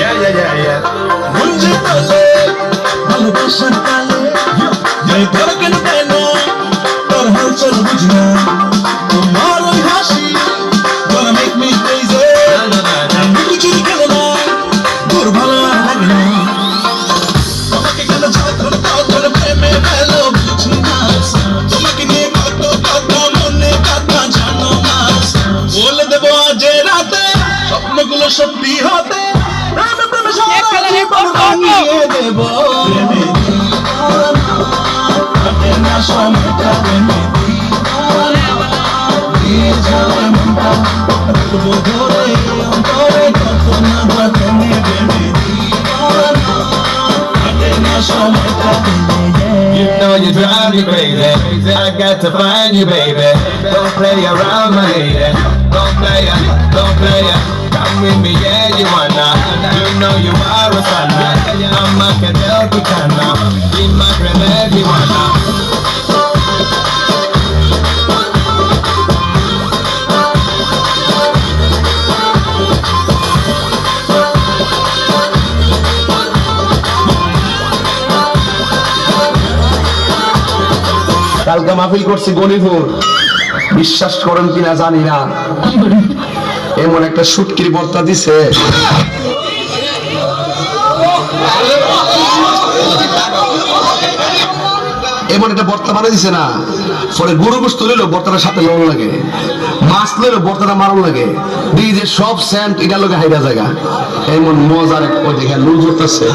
Yeah, yeah, yeah, yeah. মুঞ্জে তালে ভালোবাসার তালে এই ধরকেন কেন তোর হালচাল বুঝি না তোমার ওই হাসি gonna make me crazy আমি কিছুই খেলো না তোর ভালো আর লাগে না তোমাকে কেন যখন তখন প্রেমে ফেলো বুঝি না তোমাকে নিয়ে কত কত মনে কথা জানো না বলে দেবো আজ রাতে স্বপ্নগুলো সত্যি হতে প্রেমে প্রেমে সারা জীবন বানিয়ে দেবো প্রেমে কাটে না সময়টা প্রেমে দিয়ে যাবে মনটা রাখবো ধরে অন্তরে কত না প্রেমে প্রেমে কাটে না সময়টা প্রেমে You know you drive me crazy. I got to find you, baby. Don't play around, my lady. Don't play ya. Come with me, yeah, you wanna. You know you are a sana. I'm a cadel picana. Be my friend, you wanna. কালকে মাহফিল করছি গনিপুর, বিশ্বাস করেন কিনা জানি না, এমন একটা শুটকির বর্তা দিছে, এমন একটা বর্তা বানিয়ে দিছে না, পরে গরু গোশত লইলো বর্তাটার সাথে লবণ লাগে, মাছ লইলো বর্তাটা মারণ লাগে, দিয়ে যে সব স্যান্ট এটা লোকে হাইরা জায়গা, এমন মজার ওই দেখে লুজ করতেছে।